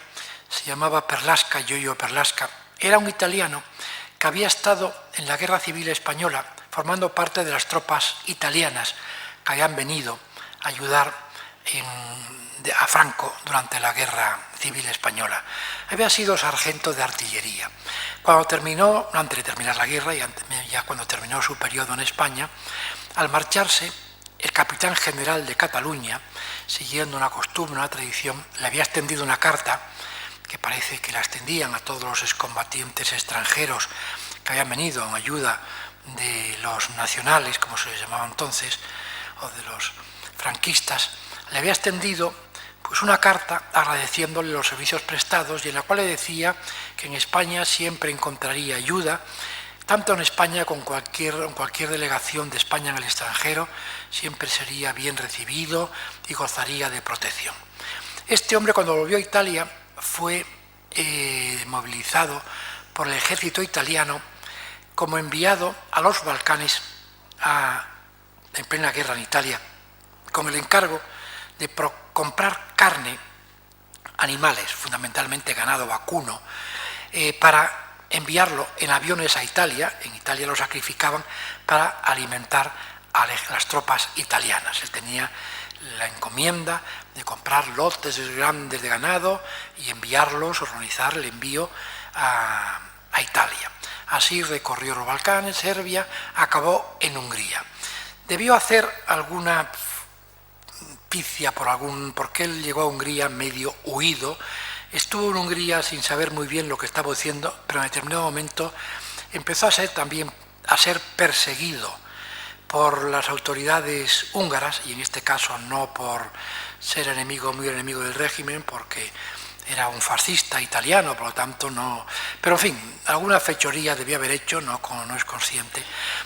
se llamaba Perlasca, Yoyo Perlasca, era un italiano que había estado en la Guerra Civil Española, formando parte de las tropas italianas que habían venido a ayudar a Franco durante la Guerra Civil Española. Había sido sargento de artillería. Cuando terminó, antes de terminar la guerra, y ya cuando terminó su periodo en España, al marcharse, el capitán general de Cataluña, siguiendo una costumbre, una tradición, le había extendido una carta, que parece que la extendían a todos los excombatientes extranjeros que habían venido en ayuda de los nacionales, como se les llamaba entonces, o de los franquistas, le había extendido pues una carta agradeciéndole los servicios prestados, y en la cual le decía que en España siempre encontraría ayuda, tanto en España como en cualquier delegación de España en el extranjero, siempre sería bien recibido y gozaría de protección. Este hombre, cuando volvió a Italia, fue movilizado por el ejército italiano como enviado a los Balcanes en plena guerra en Italia, con el encargo de comprar carne, animales, fundamentalmente ganado vacuno, para enviarlo en aviones a Italia. En Italia lo sacrificaban para alimentar a las tropas italianas. Él tenía la encomienda de comprar lotes grandes de ganado y enviarlos, organizar el envío a Italia. Así recorrió los Balcanes, Serbia, acabó en Hungría. Debió hacer alguna picia porque él llegó a Hungría medio huido. Estuvo en Hungría sin saber muy bien lo que estaba haciendo, pero en determinado momento empezó a ser perseguido por las autoridades húngaras, y en este caso no por ser muy enemigo del régimen, porque era un fascista italiano, por lo tanto no... Pero en fin, alguna fechoría debía haber hecho, no es consciente,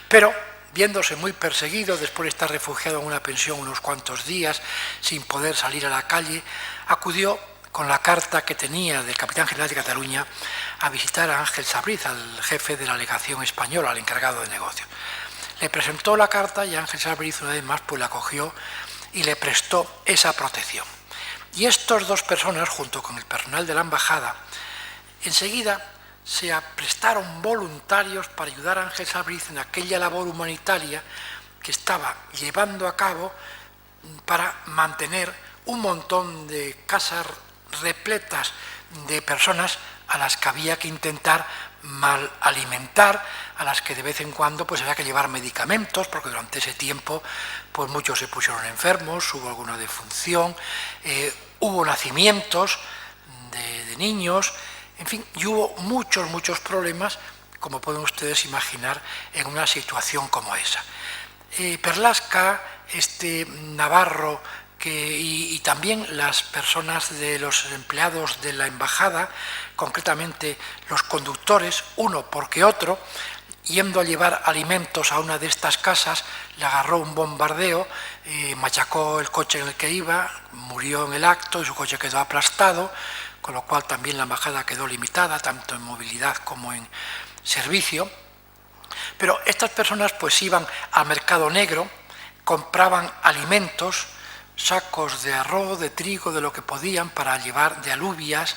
pero viéndose muy perseguido, después de estar refugiado en una pensión unos cuantos días, sin poder salir a la calle, acudió con la carta que tenía del capitán general de Cataluña a visitar a Ángel Sabriz, al jefe de la legación española, al encargado de negocios. Le presentó la carta y Ángel Sabriz una vez más pues la acogió y le prestó esa protección. Y estas dos personas, junto con el personal de la embajada, enseguida se prestaron voluntarios para ayudar a Ángel Sabriz en aquella labor humanitaria que estaba llevando a cabo para mantener un montón de casas repletas de personas a las que había que intentar mal alimentar, a las que de vez en cuando pues había que llevar medicamentos, porque durante ese tiempo pues muchos se pusieron enfermos, hubo alguna defunción, hubo nacimientos de niños, en fin, y hubo muchos problemas, como pueden ustedes imaginar, en una situación como esa. Perlasca, Navarro, y también las personas de los empleados de la embajada, concretamente los conductores, uno porque otro, yendo a llevar alimentos a una de estas casas, le agarró un bombardeo, machacó el coche en el que iba, murió en el acto y su coche quedó aplastado, con lo cual también la embajada quedó limitada, tanto en movilidad como en servicio. Pero estas personas pues iban al mercado negro, compraban alimentos, sacos de arroz, de trigo, de lo que podían para llevar, de alubias,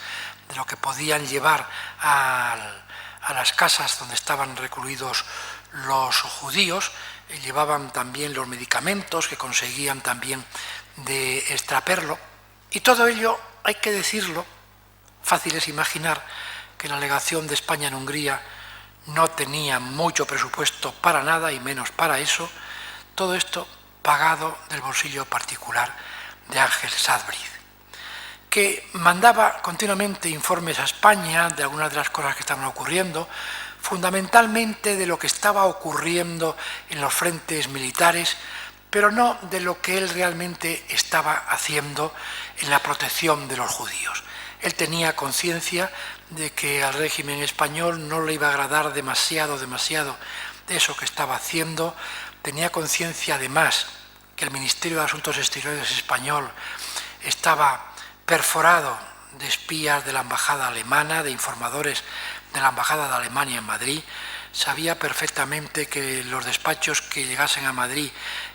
de lo que podían llevar a las casas donde estaban recluidos los judíos, llevaban también los medicamentos que conseguían también de extraperlo, y todo ello, hay que decirlo, fácil es imaginar que la legación de España en Hungría no tenía mucho presupuesto para nada y menos para eso, todo esto pagado del bolsillo particular de Ángel Sabriz, que mandaba continuamente informes a España de algunas de las cosas que estaban ocurriendo, fundamentalmente de lo que estaba ocurriendo en los frentes militares, pero no de lo que él realmente estaba haciendo en la protección de los judíos. Él tenía conciencia de que al régimen español no le iba a agradar demasiado de eso que estaba haciendo. Tenía conciencia además que el Ministerio de Asuntos Exteriores español estaba perforado de espías de la embajada alemana, de informadores de la embajada de Alemania en Madrid. Sabía perfectamente que los despachos que llegasen a Madrid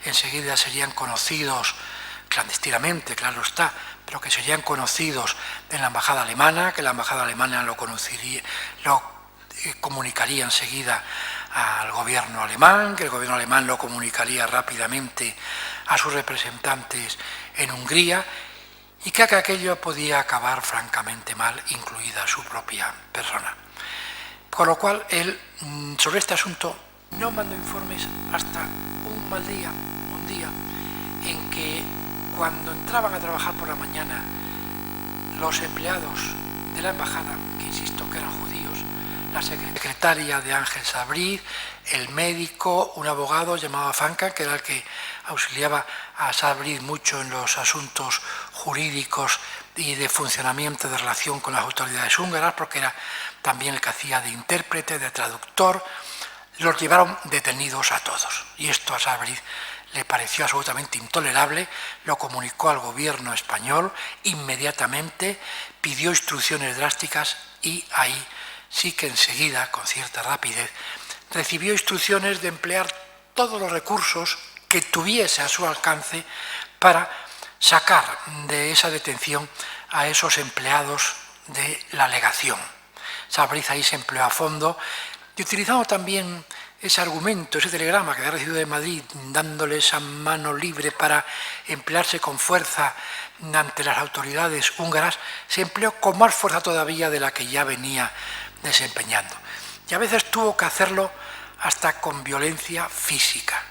enseguida serían conocidos clandestinamente, claro está, pero que serían conocidos en la embajada alemana, que la embajada alemana lo comunicaría enseguida al gobierno alemán, que el gobierno alemán lo comunicaría rápidamente a sus representantes en Hungría, y que aquello podía acabar francamente mal, incluida su propia persona. Con lo cual, él, sobre este asunto, no mandó informes hasta un día, en que cuando entraban a trabajar por la mañana los empleados de la embajada, que insisto que eran judíos, la secretaria de Ángel Sabriz, el médico, un abogado llamado Fanca, que era el que auxiliaba a Sabriz mucho en los asuntos jurídicos y de funcionamiento de relación con las autoridades húngaras, porque era también el que hacía de intérprete, de traductor, los llevaron detenidos a todos. Y esto a Sabriz le pareció absolutamente intolerable, lo comunicó al gobierno español, inmediatamente pidió instrucciones drásticas y ahí sí que enseguida, con cierta rapidez, recibió instrucciones de emplear todos los recursos que tuviese a su alcance para sacar de esa detención a esos empleados de la legación. Sabriz ahí se empleó a fondo y utilizando también ese argumento, ese telegrama que había recibido de Madrid, dándole esa mano libre para emplearse con fuerza ante las autoridades húngaras, se empleó con más fuerza todavía de la que ya venía desempeñando. Y a veces tuvo que hacerlo hasta con violencia física.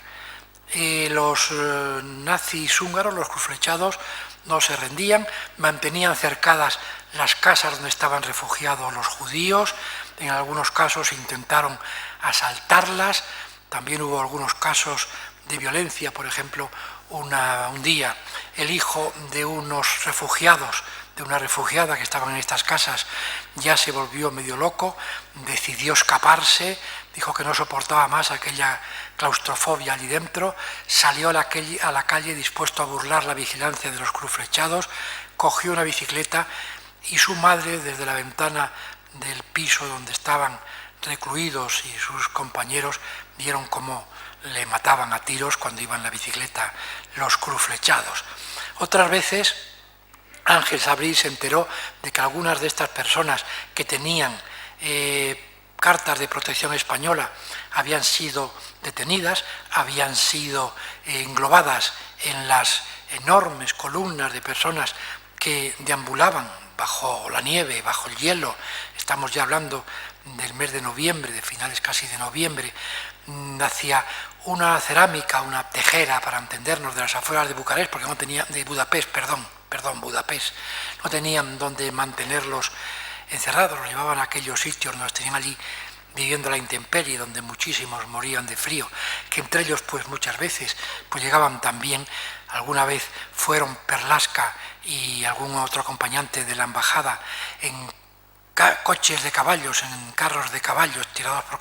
Los nazis húngaros, los cruzflechados, no se rendían, mantenían cercadas las casas donde estaban refugiados los judíos, en algunos casos intentaron asaltarlas, también hubo algunos casos de violencia, por ejemplo, un día el hijo de unos refugiados, de una refugiada que estaban en estas casas, ya se volvió medio loco, decidió escaparse, dijo que no soportaba más aquella claustrofobia allí dentro, salió a la calle dispuesto a burlar la vigilancia de los cruzflechados, cogió una bicicleta y su madre, desde la ventana del piso donde estaban recluidos y sus compañeros, vieron cómo le mataban a tiros cuando iban en la bicicleta los cruzflechados. Otras veces Ángel Sabriz se enteró de que algunas de estas personas que tenían cartas de protección española habían sido detenidas, habían sido englobadas en las enormes columnas de personas que deambulaban bajo la nieve, bajo el hielo. Estamos ya hablando del mes de noviembre, de finales casi de noviembre, hacia una cerámica, una tejera, para entendernos, de las afueras de Bucarest, porque no tenía, de Budapest, Budapest, no tenían donde mantenerlos encerrados, los llevaban a aquellos sitios donde los tenían allí viviendo la intemperie, donde muchísimos morían de frío, que entre ellos pues muchas veces pues llegaban también, alguna vez fueron Perlasca y algún otro acompañante de la embajada en coches de caballos, en carros de caballos tirados por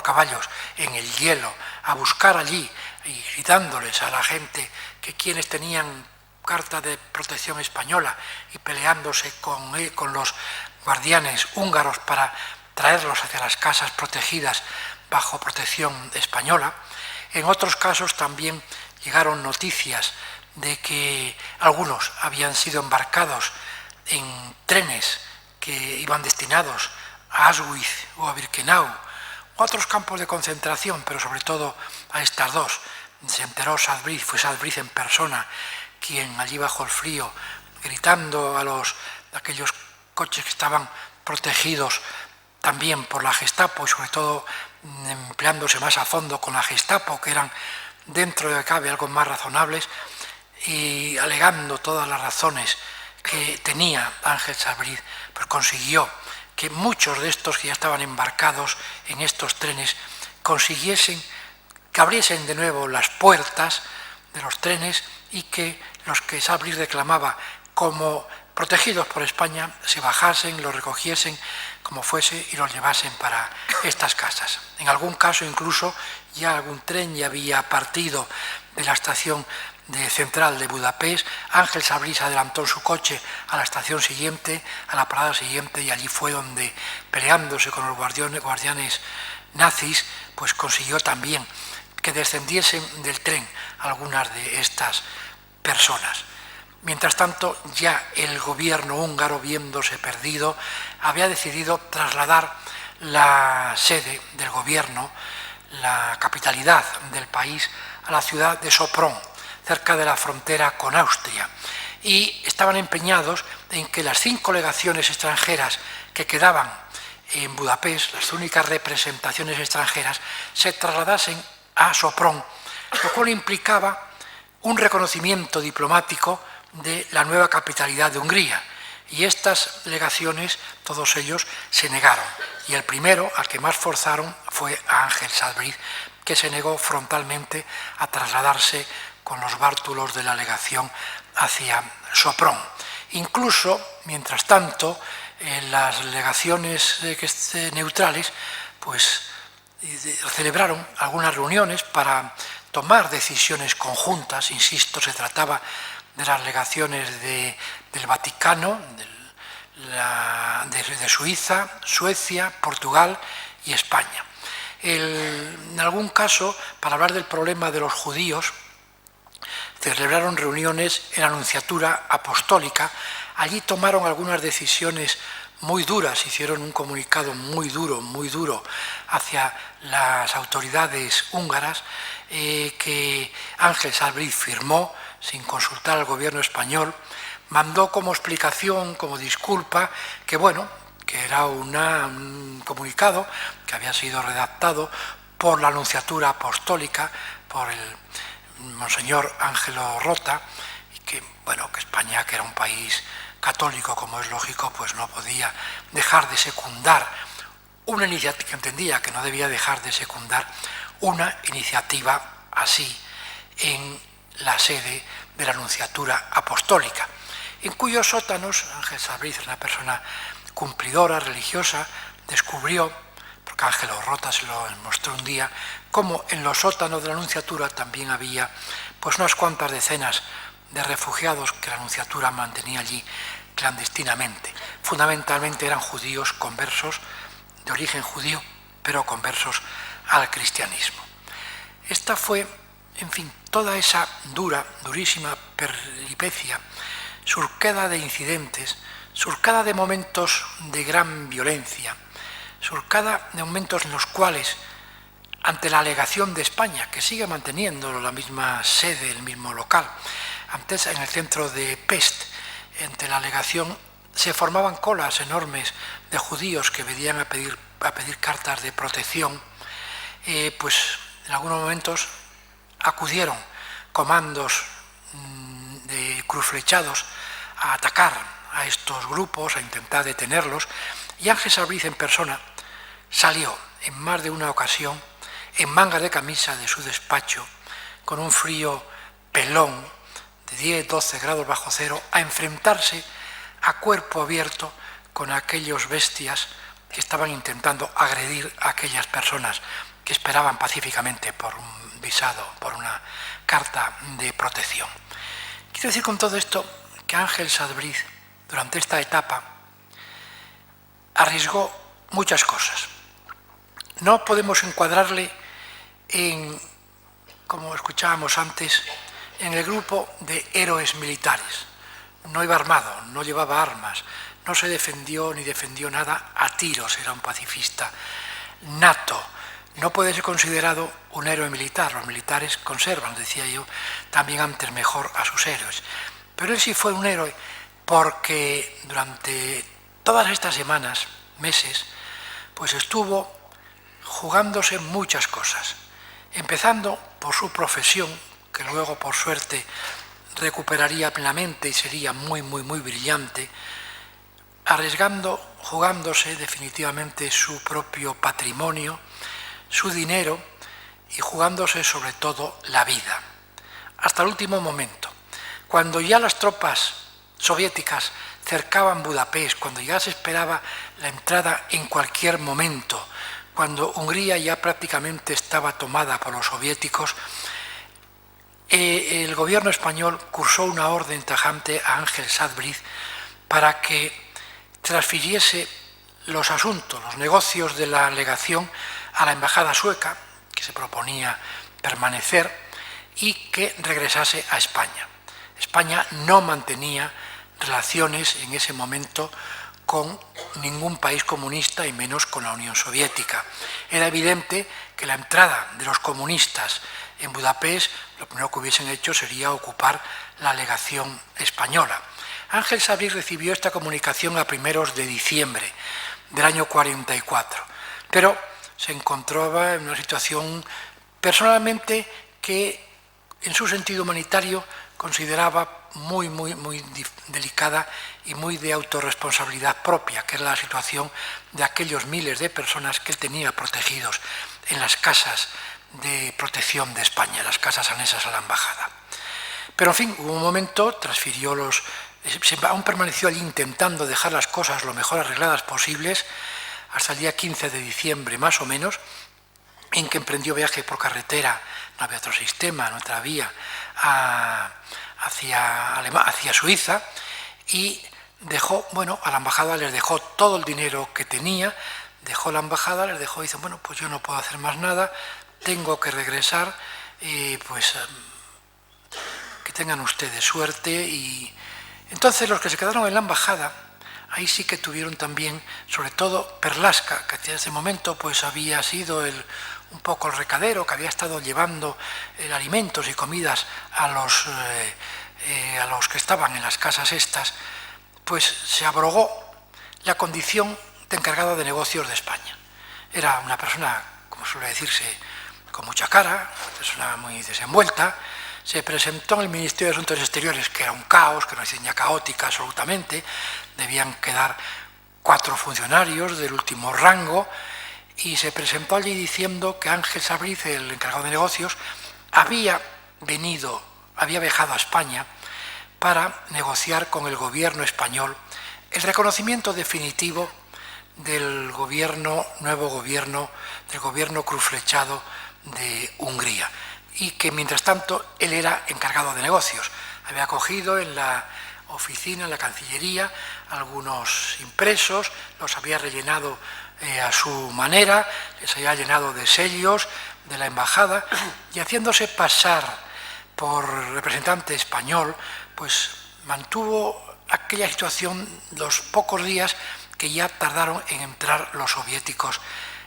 caballos en el hielo, a buscar allí y gritándoles a la gente que quienes tenían carta de protección española y peleándose con los guardianes húngaros para traerlos hacia las casas protegidas bajo protección española. En otros casos también llegaron noticias de que algunos habían sido embarcados en trenes que iban destinados a Auschwitz o a Birkenau, o a otros campos de concentración, pero sobre todo a estas dos. Se enteró Sabriz, fue Sabriz en persona quien allí bajo el frío, gritando a aquellos coches que estaban protegidos también por la Gestapo y sobre todo empleándose más a fondo con la Gestapo, que eran dentro de lo que cabe algo más razonables, y alegando todas las razones que tenía Ángel Sabriz, pues consiguió que muchos de estos que ya estaban embarcados en estos trenes consiguiesen que abriesen de nuevo las puertas de los trenes y que los que Sabriz reclamaba como protegidos por España se bajasen, los recogiesen como fuese y los llevasen para estas casas. En algún caso incluso ya algún tren ya había partido de la estación central de Budapest. Ángel Sabriz adelantó su coche a la estación siguiente, a la parada siguiente, y allí fue donde, peleándose con los guardianes nazis, pues consiguió también que descendiesen del tren algunas de estas personas. Mientras tanto, ya el gobierno húngaro, viéndose perdido, había decidido trasladar la sede del gobierno, la capitalidad del país, a la ciudad de Sopron, cerca de la frontera con Austria. Y estaban empeñados en que las 5 legaciones extranjeras que quedaban en Budapest, las únicas representaciones extranjeras, se trasladasen a Sopron, lo cual implicaba un reconocimiento diplomático de la nueva capitalidad de Hungría. Y estas legaciones, todos ellos, se negaron. Y el primero, al que más forzaron, fue a Ángel Sabriz, que se negó frontalmente a trasladarse con los bártulos de la legación hacia Sopron. Incluso, mientras tanto, las legaciones neutrales pues celebraron algunas reuniones para tomar decisiones conjuntas. Insisto, se trataba de las legaciones del Vaticano, de Suiza, Suecia, Portugal y España. En algún caso, para hablar del problema de los judíos, celebraron reuniones en la Nunciatura Apostólica. Allí tomaron algunas decisiones muy duras, hicieron un comunicado muy duro hacia las autoridades húngaras, que Ángel Sabriz firmó sin consultar al gobierno español. Mandó como explicación, como disculpa, que era un comunicado que había sido redactado por la Nunciatura Apostólica, por el Monseñor Ángelo Rota, y que España, que era un país católico, como es lógico, pues no podía dejar de secundar una iniciativa, que entendía que no debía dejar de secundar una iniciativa así en la sede de la Nunciatura Apostólica, en cuyos sótanos Ángel Sabriz, una persona cumplidora, religiosa, descubrió, porque Ángelo Rota se lo mostró un día, cómo en los sótanos de la Nunciatura también había pues unas cuantas decenas de refugiados que la Nunciatura mantenía allí clandestinamente. Fundamentalmente eran judíos conversos, de origen judío, pero conversos al cristianismo. Esta fue, en fin, toda esa durísima peripecia, surcada de incidentes, surcada de momentos de gran violencia, surcada de momentos en los cuales, ante la alegación de España, que sigue manteniendo la misma sede, el mismo local, antes en el centro de Pest, ante la alegación se formaban colas enormes de judíos que venían a pedir cartas de protección, pues en algunos momentos acudieron comandos de cruzflechados a atacar a estos grupos, a intentar detenerlos, y Ángel Sabriz en persona salió en más de una ocasión en manga de camisa de su despacho, con un frío pelón de 10-12 grados bajo cero, a enfrentarse a cuerpo abierto con aquellos bestias que estaban intentando agredir a aquellas personas que esperaban pacíficamente por un visado, por una carta de protección. Quiero decir con todo esto que Ángel Sabriz, durante esta etapa, arriesgó muchas cosas. No podemos encuadrarle en, como escuchábamos antes, en el grupo de héroes militares. No iba armado, no llevaba armas, no se defendió ni defendió nada a tiros, era un pacifista nato. No puede ser considerado un héroe militar. Los militares conservan, decía yo, también antes mejor a sus héroes. Pero él sí fue un héroe porque durante todas estas semanas, meses, pues estuvo jugándose muchas cosas, empezando por su profesión, que luego por suerte recuperaría plenamente y sería muy brillante, arriesgando, jugándose definitivamente su propio patrimonio, su dinero y jugándose sobre todo la vida, hasta el último momento. Cuando ya las tropas soviéticas cercaban Budapest, cuando ya se esperaba la entrada en cualquier momento, cuando Hungría ya prácticamente estaba tomada por los soviéticos, el gobierno español cursó una orden tajante a Ángel Sabriz para que transfiriese los asuntos, los negocios de la legación a la embajada sueca, que se proponía permanecer, y que regresase a España. España no mantenía relaciones en ese momento con ningún país comunista y menos con la Unión Soviética. Era evidente que la entrada de los comunistas en Budapest, lo primero que hubiesen hecho sería ocupar la legación española. Ángel Sabriz recibió esta comunicación a primeros de diciembre del año 44, pero se encontraba en una situación personalmente que en su sentido humanitario consideraba muy delicada y muy de autorresponsabilidad propia, que era la situación de aquellos miles de personas que él tenía protegidos en las casas de protección de España, las casas anexas a la embajada. Pero en fin, hubo un momento, aún permaneció allí intentando dejar las cosas lo mejor arregladas posibles, hasta el día 15 de diciembre más o menos, en que emprendió viaje por carretera, no había otro sistema, no otra vía, hacia Suiza, y dejó, bueno, a la embajada les dejó todo el dinero que tenía, dejó la embajada, les dejó y dice, bueno, pues yo no puedo hacer más nada, tengo que regresar, pues que tengan ustedes suerte. Y entonces los que se quedaron en la embajada, ahí sí que tuvieron también, sobre todo Perlasca, que hasta ese momento pues había sido un poco el recadero, que había estado llevando alimentos y comidas a los que estaban en las casas estas, pues se abrogó la condición de encargado de negocios de España. Era una persona, como suele decirse, con mucha cara, una persona muy desenvuelta. Se presentó en el Ministerio de Asuntos Exteriores, que era un caos, que era una ciudad caótica absolutamente, debían quedar 4 funcionarios del último rango, y se presentó allí diciendo que Ángel Sabriz, el encargado de negocios, había viajado a España para negociar con el gobierno español el reconocimiento definitivo del nuevo gobierno, del gobierno cruzflechado de Hungría, y que mientras tanto él era encargado de negocios. Había cogido en la oficina, en la Cancillería, algunos impresos, los había rellenado a su manera, les había llenado de sellos de la embajada, y haciéndose pasar por representante español, pues mantuvo aquella situación los pocos días que ya tardaron en entrar los soviéticos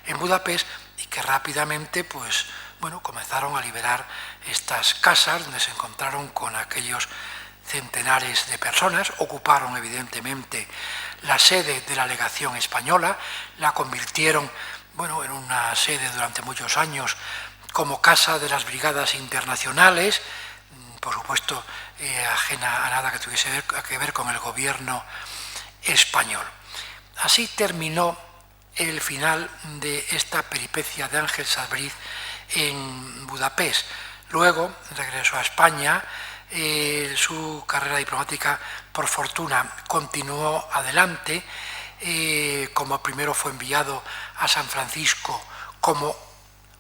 en Budapest, y que rápidamente pues bueno, comenzaron a liberar estas casas donde se encontraron con aquellos centenares de personas. Ocuparon evidentemente la sede de la legación española, la convirtieron, bueno, en una sede durante muchos años como casa de las brigadas internacionales, por supuesto ajena a nada que tuviese que ver con el gobierno español. Así terminó el final de esta peripecia de Ángel Sabriz en Budapest. Luego regresó a España, su carrera diplomática, por fortuna, continuó adelante, como primero fue enviado a San Francisco como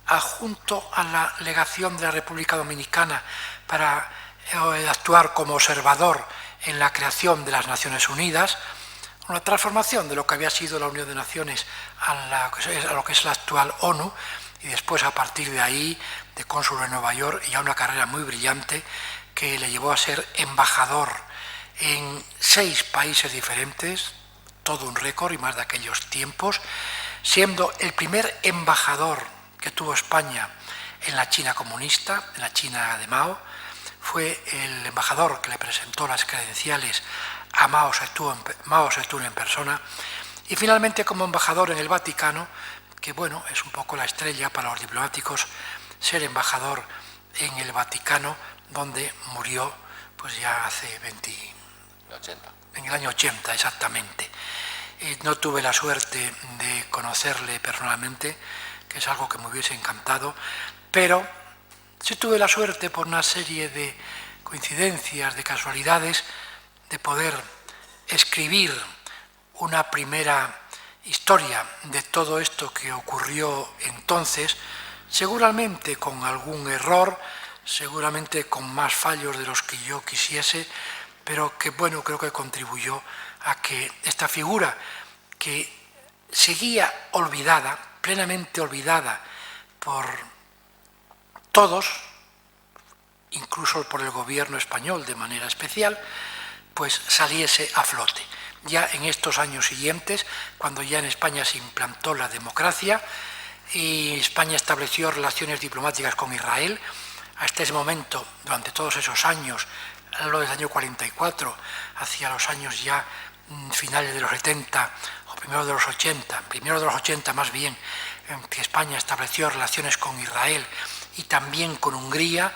adjunto a la legación de la República Dominicana para actuar como observador en la creación de las Naciones Unidas, una transformación de lo que había sido la Unión de Naciones a lo que es la actual ONU, y después a partir de ahí de cónsul en Nueva York, y a una carrera muy brillante que le llevó a ser embajador en 6 países diferentes, todo un récord y más de aquellos tiempos, siendo el primer embajador que tuvo España en la China comunista, en la China de Mao. Fue el embajador que le presentó las credenciales a Mao Zedong en persona, y finalmente como embajador en el Vaticano, que bueno, es un poco la estrella para los diplomáticos ser embajador en el Vaticano, donde murió pues ya hace
80.
En el año 80 exactamente. No tuve la suerte de conocerle personalmente, que es algo que me hubiese encantado, pero sí tuve la suerte, por una serie de coincidencias, de casualidades, de poder escribir una primera historia de todo esto que ocurrió entonces, seguramente con algún error, seguramente con más fallos de los que yo quisiese, pero que bueno, creo que contribuyó a que esta figura, que seguía olvidada, plenamente olvidada por todos, incluso por el gobierno español de manera especial, pues saliese a flote. Ya en estos años siguientes, cuando ya en España se implantó la democracia y España estableció relaciones diplomáticas con Israel, hasta ese momento, durante todos esos años, a lo del año 44, hacia los años ya finales de los 70 o primero de los 80 más bien, en que España estableció relaciones con Israel y también con Hungría,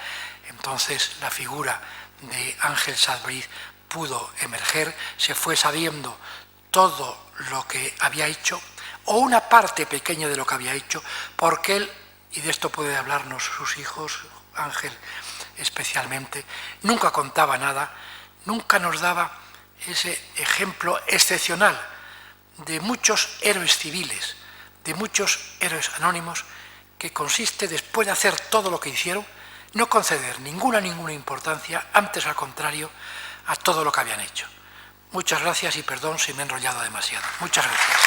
entonces la figura de Ángel Sabriz pudo emerger, se fue sabiendo todo lo que había hecho, o una parte pequeña de lo que había hecho, porque él, y de esto puede hablarnos sus hijos, Ángel especialmente, nunca contaba nada, nunca nos daba ese ejemplo excepcional de muchos héroes civiles, de muchos héroes anónimos que consiste, después de hacer todo lo que hicieron, no conceder ninguna importancia, antes al contrario, a todo lo que habían hecho. Muchas gracias y perdón si me he enrollado demasiado. Muchas gracias.